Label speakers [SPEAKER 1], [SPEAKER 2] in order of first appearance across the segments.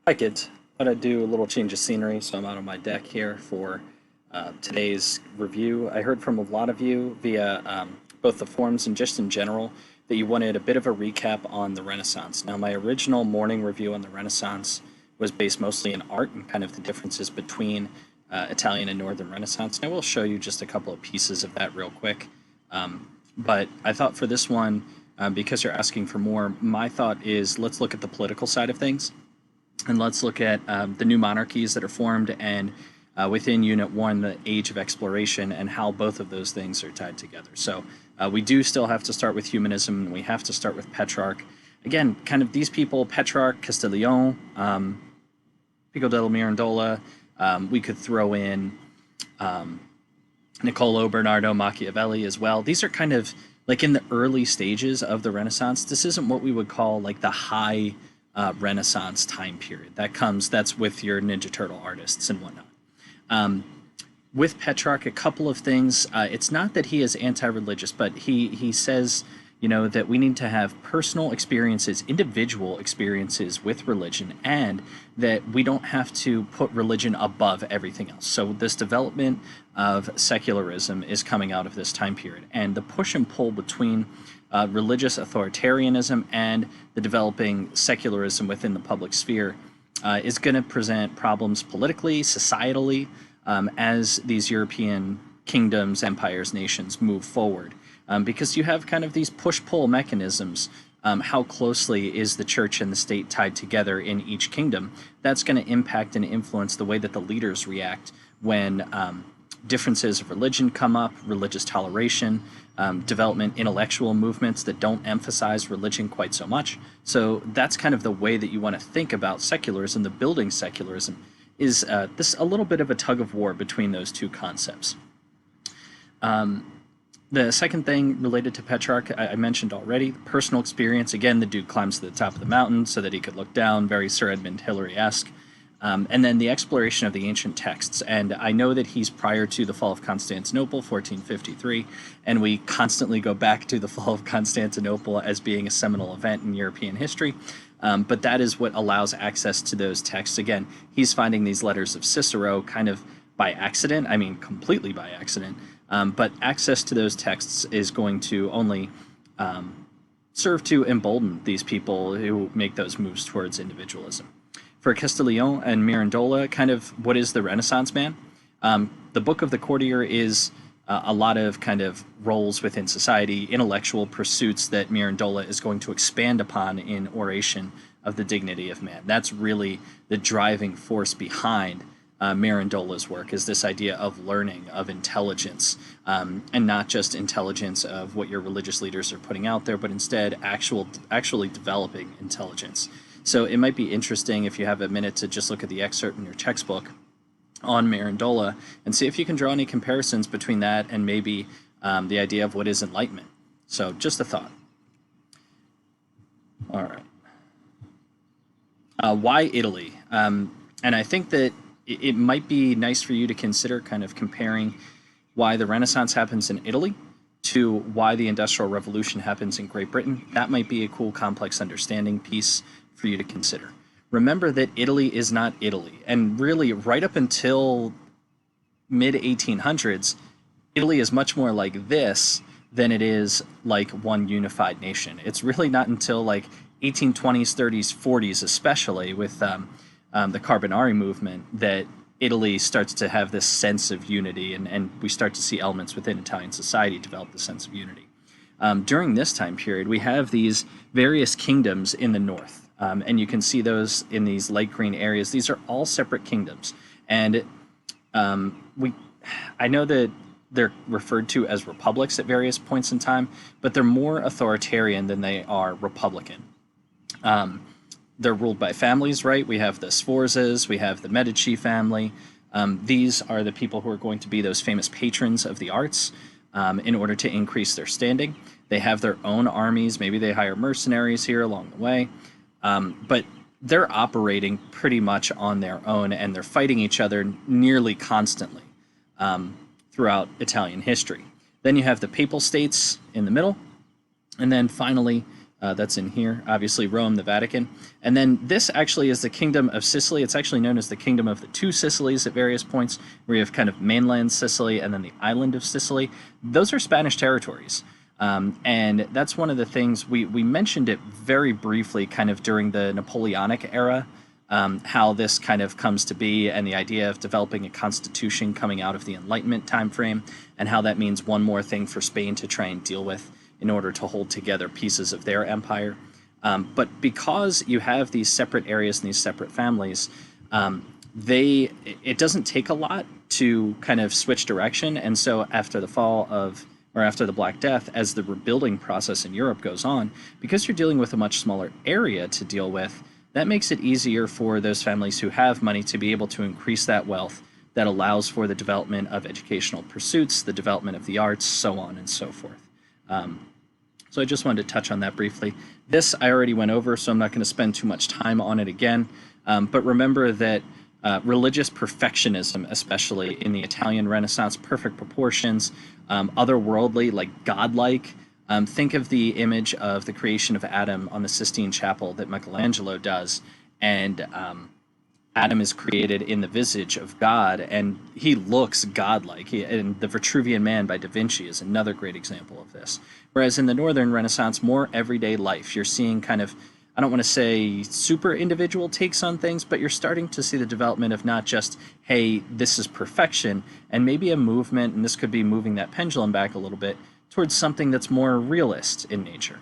[SPEAKER 1] Hi kids. Thought I'd do a little change of scenery, so I'm out on my deck here for today's review. I heard from a lot of you via both the forums and just in general that you wanted a bit of a recap on the Renaissance. Now, my original morning review on the Renaissance was based mostly in art and kind of the differences between Italian and Northern Renaissance. And I will show you just a couple of pieces of that real quick. But I thought for this one, because you're asking for more, my thought is let's look at the political side of things and let's look at the new monarchies that are formed and within Unit 1, the age of exploration and how both of those things are tied together. So we do still have to start with humanism, and we have to start with Petrarch. Again, kind of these people, Petrarch, Castiglione, Pico della Mirandola, we could throw in Niccolo Bernardo Machiavelli as well. These are kind of like in the early stages of the Renaissance. This isn't what we would call like the high Renaissance time period. That's with your Ninja Turtle artists and whatnot. With Petrarch, a couple of things. It's not that he is anti-religious, but he says, that we need to have personal experiences, individual experiences with religion, and that we don't have to put religion above everything else. So this development of secularism is coming out of this time period, and the push and pull between religious authoritarianism and the developing secularism within the public sphere is going to present problems politically, societally, as these European kingdoms, empires, nations move forward. Because you have kind of these push-pull mechanisms. How closely is the church and the state tied together in each kingdom? That's going to impact and influence the way that the leaders react when differences of religion come up, religious toleration, development, intellectual movements that don't emphasize religion quite so much. So that's kind of the way that you want to think about secularism. The building secularism is this a little bit of a tug of war between those two concepts. The second thing related to Petrarch, I mentioned already, personal experience. Again, the dude climbs to the top of the mountain so that he could look down, very Sir Edmund Hillary-esque. And then the exploration of the ancient texts. And I know that he's prior to the fall of Constantinople, 1453, and we constantly go back to the fall of Constantinople as being a seminal event in European history. But that is what allows access to those texts. Again, he's finding these letters of Cicero kind of by accident, I mean completely by accident, but access to those texts is going to only serve to embolden these people who make those moves towards individualism. For Castiglione and Mirandola, kind of what is the Renaissance man? The Book of the Courtier is a lot of kind of roles within society, intellectual pursuits that Mirandola is going to expand upon in Oration of the Dignity of Man. That's really the driving force behind Mirandola's work, is this idea of learning, of intelligence, and not just intelligence of what your religious leaders are putting out there, but instead actually developing intelligence. So it might be interesting if you have a minute to just look at the excerpt in your textbook on Mirandola and see if you can draw any comparisons between that and maybe the idea of what is enlightenment. So just a thought. All right. Why Italy? And I think that it might be nice for you to consider kind of comparing why the Renaissance happens in Italy to why the Industrial Revolution happens in Great Britain. That might be a cool, complex understanding piece for you to consider. Remember that Italy is not Italy. And really, right up until mid-1800s, Italy is much more like this than it is like one unified nation. It's really not until like 1820s, 30s, 40s, especially with the Carbonari movement, that Italy starts to have this sense of unity, and we start to see elements within Italian society develop the sense of unity. During this time period, we have these various kingdoms in the north. And you can see those in these light green areas. These are all separate kingdoms. And I know that they're referred to as republics at various points in time, but they're more authoritarian than they are republican. They're ruled by families, right? We have the Sforzas, we have the Medici family. These are the people who are going to be those famous patrons of the arts in order to increase their standing. They have their own armies. Maybe they hire mercenaries here along the way. But they're operating pretty much on their own, and they're fighting each other nearly constantly throughout Italian history. Then you have the Papal States in the middle, and then finally That's in here. Obviously, Rome, the Vatican. And then this actually is the Kingdom of Sicily. It's actually known as the Kingdom of the Two Sicilies at various points, where you have kind of mainland Sicily and then the island of Sicily. Those are Spanish territories. And that's one of the things we mentioned it very briefly kind of during the Napoleonic era, how this kind of comes to be and the idea of developing a constitution coming out of the Enlightenment timeframe and how that means one more thing for Spain to try and deal with in order to hold together pieces of their empire. But because you have these separate areas and these separate families, it doesn't take a lot to kind of switch direction. And so after the fall of, or after the Black Death, as the rebuilding process in Europe goes on, because you're dealing with a much smaller area to deal with, that makes it easier for those families who have money to be able to increase that wealth that allows for the development of educational pursuits, the development of the arts, so on and so forth. So I just wanted to touch on that briefly. This I already went over, so I'm not going to spend too much time on it again. But remember that religious perfectionism, especially in the Italian Renaissance, perfect proportions, otherworldly, like godlike. Think of the image of the creation of Adam on the Sistine Chapel that Michelangelo does, and Adam is created in the visage of God, and he looks godlike. And the Vitruvian Man by Da Vinci is another great example of this. Whereas in the Northern Renaissance, more everyday life, you're seeing kind of, I don't want to say super individual takes on things, but you're starting to see the development of not just, hey, this is perfection, and maybe a movement, and this could be moving that pendulum back a little bit, towards something that's more realist in nature.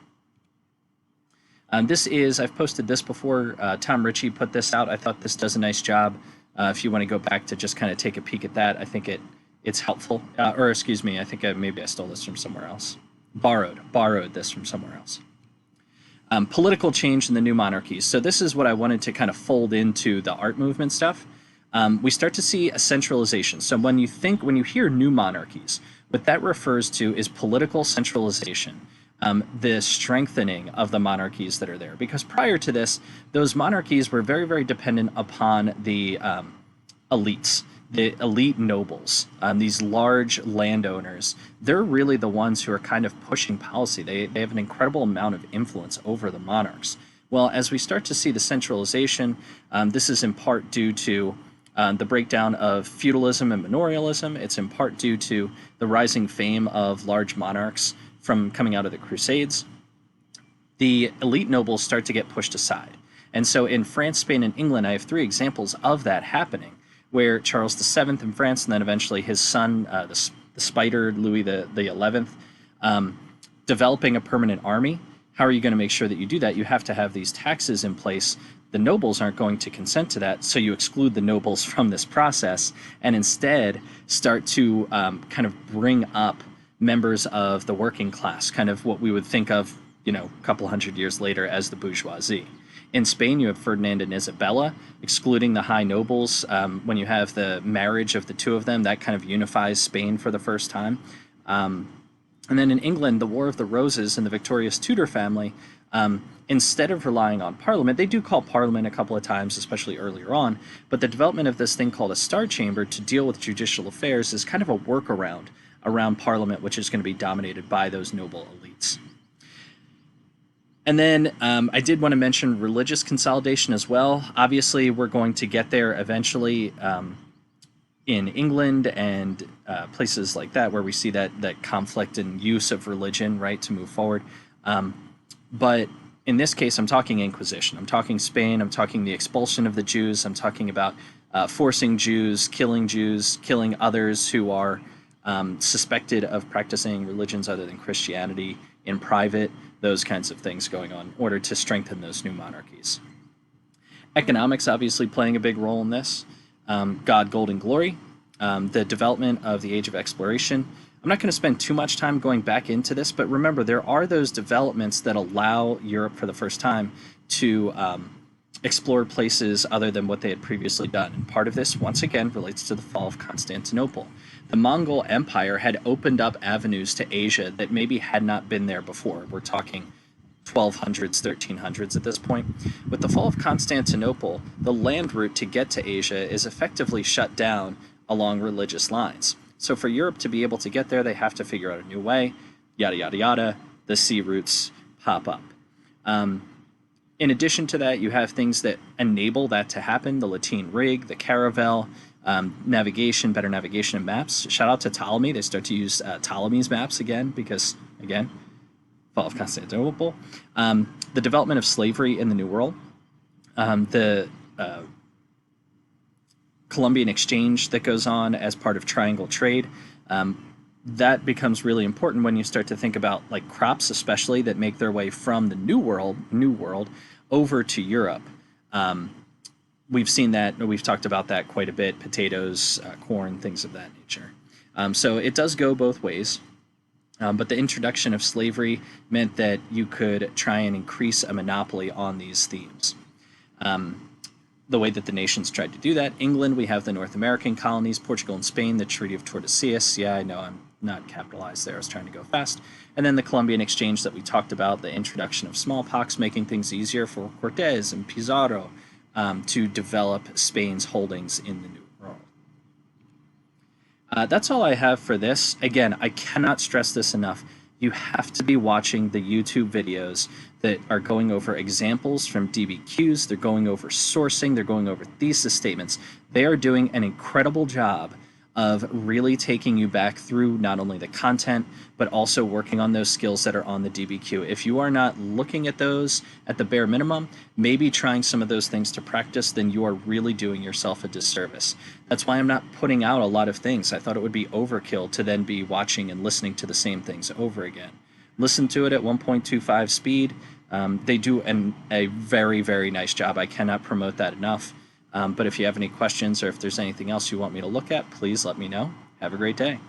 [SPEAKER 1] This is, I've posted this before, Tom Ritchie put this out. I thought this does a nice job. If you want to go back to just kind of take a peek at that, I think it's helpful. Or excuse me, I think maybe I stole this from somewhere else. Borrowed this from somewhere else. Political change in the new monarchies. So this is what I wanted to kind of fold into the art movement stuff. We start to see a centralization. So when you hear new monarchies, what that refers to is political centralization. The strengthening of the monarchies that are there. Because prior to this, those monarchies were very, very dependent upon the elites, the elite nobles, these large landowners. They're really the ones who are kind of pushing policy. They have an incredible amount of influence over the monarchs. Well, as we start to see the centralization, this is in part due to the breakdown of feudalism and manorialism. It's in part due to the rising fame of large monarchs from coming out of the Crusades. The elite nobles start to get pushed aside. And so in France, Spain, and England, I have 3 examples of that happening, where Charles VII in France, and then eventually his son, the Spider, Louis the 11th, developing a permanent army. How are you going to make sure that you do that? You have to have these taxes in place. The nobles aren't going to consent to that, so you exclude the nobles from this process and instead start to kind of bring up members of the working class, kind of what we would think of, a couple hundred years later as the bourgeoisie. In Spain, you have Ferdinand and Isabella, excluding the high nobles. When you have the marriage of the two of them, that kind of unifies Spain for the first time. And then in England, the War of the Roses and the victorious Tudor family, instead of relying on Parliament, they do call Parliament a couple of times, especially earlier on, but the development of this thing called a Star Chamber to deal with judicial affairs is kind of a workaround around Parliament, which is going to be dominated by those noble elites. And then I did want to mention religious consolidation as well. Obviously, we're going to get there eventually in England and places like that where we see that conflict and use of religion, right, to move forward. But in this case, I'm talking Inquisition. I'm talking Spain. I'm talking the expulsion of the Jews. I'm talking about forcing Jews, killing others who are suspected of practicing religions other than Christianity in private, those kinds of things going on in order to strengthen those new monarchies. Economics obviously playing a big role in this. God, Gold, and Glory, the development of the Age of Exploration. I'm not going to spend too much time going back into this, but remember, there are those developments that allow Europe for the first time to explore places other than what they had previously done. And part of this, once again, relates to the fall of Constantinople. The Mongol Empire had opened up avenues to Asia that maybe had not been there before. We're talking 1200s, 1300s at this point. With the fall of Constantinople, the land route to get to Asia is effectively shut down along religious lines. So for Europe to be able to get there, they have to figure out a new way, yada, yada, yada. The sea routes pop up. In addition to that, you have things that enable that to happen: the Latin rig, the caravel, navigation, better navigation and maps. Shout out to Ptolemy. They start to use Ptolemy's maps again because, again, fall of Constantinople. The development of slavery in the New World. The Columbian exchange that goes on as part of triangle trade. That becomes really important when you start to think about like crops, especially that make their way from the New World over to Europe. We've seen that, we've talked about that quite a bit: potatoes, corn, things of that nature. So it does go both ways. But the introduction of slavery meant that you could try and increase a monopoly on these themes. The way that the nations tried to do that: England, we have the North American colonies; Portugal and Spain, the Treaty of Tordesillas. Yeah, I know I'm not capitalized there. I was trying to go fast. And then the Columbian exchange that we talked about, the introduction of smallpox, making things easier for Cortes and Pizarro to develop Spain's holdings in the New World. That's all I have for this. Again, I cannot stress this enough. You have to be watching the YouTube videos that are going over examples from DBQs. They're going over sourcing. They're going over thesis statements. They are doing an incredible job of really taking you back through not only the content, but also working on those skills that are on the DBQ. If you are not looking at those at the bare minimum, maybe trying some of those things to practice, then you are really doing yourself a disservice. That's why I'm not putting out a lot of things. I thought it would be overkill to then be watching and listening to the same things over again. Listen to it at 1.25 speed. They do a very, very nice job. I cannot promote that enough. But if you have any questions or if there's anything else you want me to look at, please let me know. Have a great day.